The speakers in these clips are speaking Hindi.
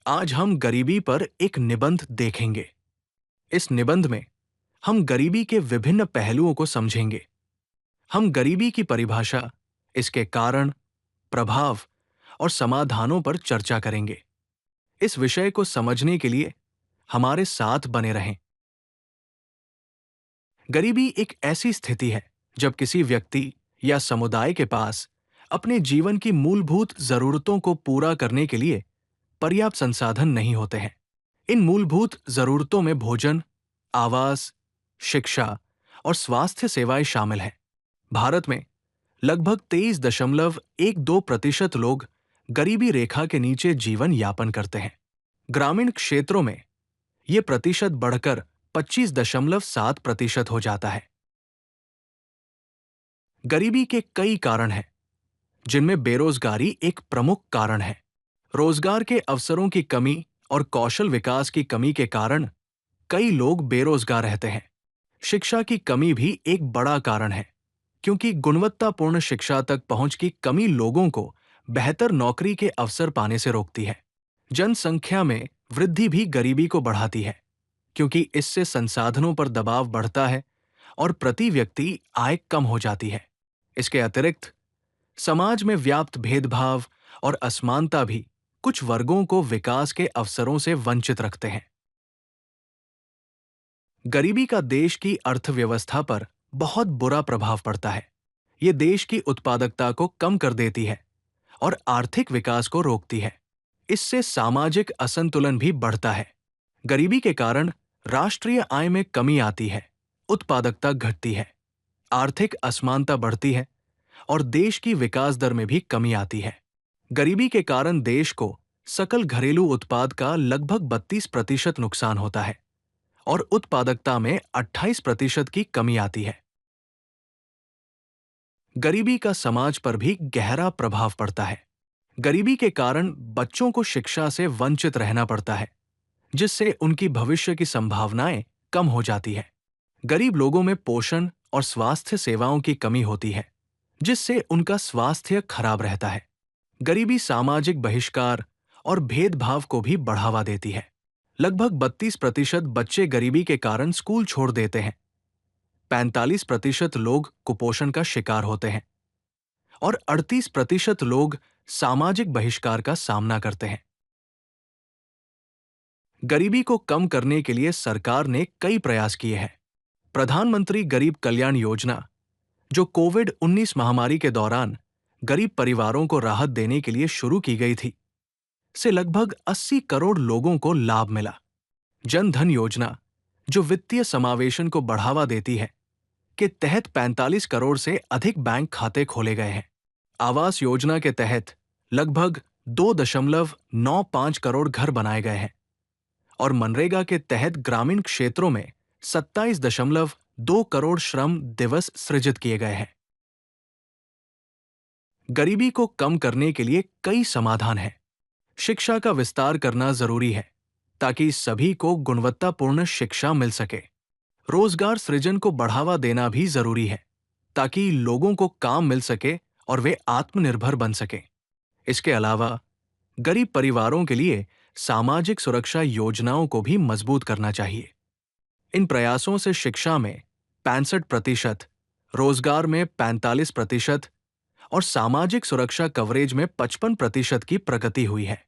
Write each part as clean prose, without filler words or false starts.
आज हम गरीबी पर एक निबंध देखेंगे। इस निबंध में हम गरीबी के विभिन्न पहलुओं को समझेंगे। हम गरीबी की परिभाषा, इसके कारण, प्रभाव और समाधानों पर चर्चा करेंगे। इस विषय को समझने के लिए हमारे साथ बने रहें। गरीबी एक ऐसी स्थिति है जब किसी व्यक्ति या समुदाय के पास अपने जीवन की मूलभूत जरूरतों को पूरा करने के लिए पर्याप्त संसाधन नहीं होते हैं। इन मूलभूत जरूरतों में भोजन, आवास, शिक्षा और स्वास्थ्य सेवाएं शामिल हैं। भारत में लगभग 23.12% लोग गरीबी रेखा के नीचे जीवन यापन करते हैं। ग्रामीण क्षेत्रों में यह प्रतिशत बढ़कर 25.7% हो जाता है। गरीबी के कई कारण हैं, जिनमें बेरोजगारी एक प्रमुख कारण है। रोजगार के अवसरों की कमी और कौशल विकास की कमी के कारण कई लोग बेरोजगार रहते हैं। शिक्षा की कमी भी एक बड़ा कारण है, क्योंकि गुणवत्तापूर्ण शिक्षा तक पहुंच की कमी लोगों को बेहतर नौकरी के अवसर पाने से रोकती है। जनसंख्या में वृद्धि भी गरीबी को बढ़ाती है, क्योंकि इससे संसाधनों पर दबाव बढ़ता है और प्रति व्यक्ति आय कम हो जाती है। इसके अतिरिक्त समाज में व्याप्त भेदभाव और असमानता भी कुछ वर्गों को विकास के अवसरों से वंचित रखते हैं। गरीबी का देश की अर्थव्यवस्था पर बहुत बुरा प्रभाव पड़ता है। ये देश की उत्पादकता को कम कर देती है और आर्थिक विकास को रोकती है। इससे सामाजिक असंतुलन भी बढ़ता है। गरीबी के कारण राष्ट्रीय आय में कमी आती है, उत्पादकता घटती है, आर्थिक असमानता बढ़ती है और देश की विकास दर में भी कमी आती है। गरीबी के कारण देश को सकल घरेलू उत्पाद का लगभग 32% नुकसान होता है और उत्पादकता में 28% की कमी आती है। गरीबी का समाज पर भी गहरा प्रभाव पड़ता है। गरीबी के कारण बच्चों को शिक्षा से वंचित रहना पड़ता है, जिससे उनकी भविष्य की संभावनाएं कम हो जाती है। गरीब लोगों में पोषण और स्वास्थ्य सेवाओं की कमी होती है, जिससे उनका स्वास्थ्य खराब रहता है। गरीबी सामाजिक बहिष्कार और भेदभाव को भी बढ़ावा देती है। लगभग 32% बच्चे गरीबी के कारण स्कूल छोड़ देते हैं। 45% लोग कुपोषण का शिकार होते हैं और 38% लोग सामाजिक बहिष्कार का सामना करते हैं। गरीबी को कम करने के लिए सरकार ने कई प्रयास किए हैं। प्रधानमंत्री गरीब कल्याण योजना, जो कोविड-19 महामारी के दौरान गरीब परिवारों को राहत देने के लिए शुरू की गई थी, से लगभग 80 करोड़ लोगों को लाभ मिला। जन धन योजना, जो वित्तीय समावेशन को बढ़ावा देती है, के तहत 45 करोड़ से अधिक बैंक खाते खोले गए हैं। आवास योजना के तहत लगभग 2.95 करोड़ घर बनाए गए हैं और मनरेगा के तहत ग्रामीण क्षेत्रों में 27.2 करोड़ श्रम दिवस सृजित किए गए हैं। गरीबी को कम करने के लिए कई समाधान हैं। शिक्षा का विस्तार करना जरूरी है, ताकि सभी को गुणवत्तापूर्ण शिक्षा मिल सके। रोजगार सृजन को बढ़ावा देना भी जरूरी है, ताकि लोगों को काम मिल सके और वे आत्मनिर्भर बन सकें। इसके अलावा गरीब परिवारों के लिए सामाजिक सुरक्षा योजनाओं को भी मजबूत करना चाहिए। इन प्रयासों से शिक्षा में 65%, रोजगार में 45% और सामाजिक सुरक्षा कवरेज में 55% की प्रगति हुई है।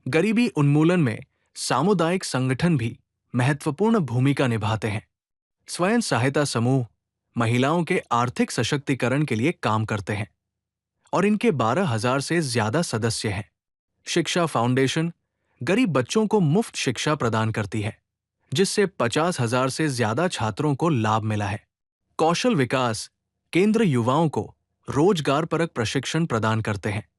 गरीबी उन्मूलन में सामुदायिक संगठन भी महत्वपूर्ण भूमिका निभाते हैं। स्वयं सहायता समूह महिलाओं के आर्थिक सशक्तिकरण के लिए काम करते हैं और इनके 12,000 से ज्यादा सदस्य हैं। शिक्षा फाउंडेशन गरीब बच्चों को मुफ्त शिक्षा प्रदान करती है, जिससे 50,000 से ज्यादा छात्रों को लाभ मिला है। कौशल विकास केंद्र युवाओं को रोजगारपरक प्रशिक्षण प्रदान करते हैं,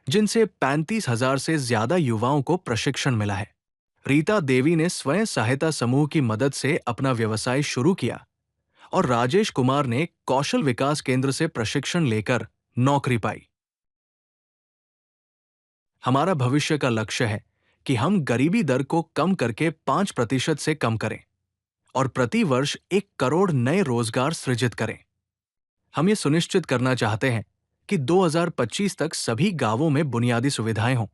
जिनसे 35,000 से ज्यादा युवाओं को प्रशिक्षण मिला है। रीता देवी ने स्वयं सहायता समूह की मदद से अपना व्यवसाय शुरू किया और राजेश कुमार ने कौशल विकास केंद्र से प्रशिक्षण लेकर नौकरी पाई। हमारा भविष्य का लक्ष्य है कि हम गरीबी दर को कम करके 5% से कम करें और प्रति वर्ष 1 करोड़ नए रोजगार सृजित करें। हम ये सुनिश्चित करना चाहते हैं कि 2025 तक सभी गांवों में बुनियादी सुविधाएं हों,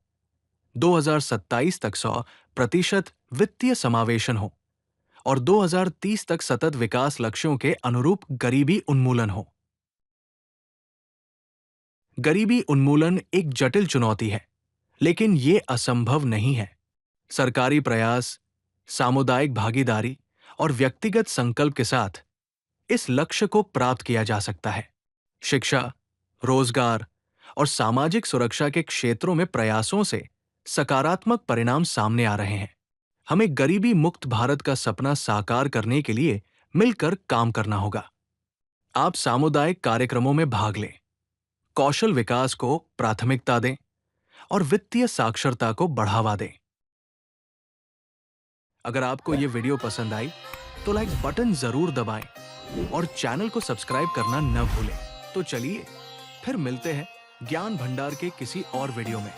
2027 तक 100% वित्तीय समावेशन हो और 2030 तक सतत विकास लक्ष्यों के अनुरूप गरीबी उन्मूलन हो। गरीबी उन्मूलन एक जटिल चुनौती है, लेकिन ये असंभव नहीं है। सरकारी प्रयास, सामुदायिक भागीदारी और व्यक्तिगत संकल्प के साथ इस लक्ष्य को प्राप्त किया जा सकता है। शिक्षा, रोजगार और सामाजिक सुरक्षा के क्षेत्रों में प्रयासों से सकारात्मक परिणाम सामने आ रहे हैं। हमें गरीबी मुक्त भारत का सपना साकार करने के लिए मिलकर काम करना होगा। आप सामुदायिक कार्यक्रमों में भाग लें, कौशल विकास को प्राथमिकता दें और वित्तीय साक्षरता को बढ़ावा दें। अगर आपको ये वीडियो पसंद आई तो लाइक बटन जरूर दबाएं और चैनल को सब्सक्राइब करना न भूलें। तो चलिए फिर मिलते हैं ज्ञान भंडार के किसी और वीडियो में।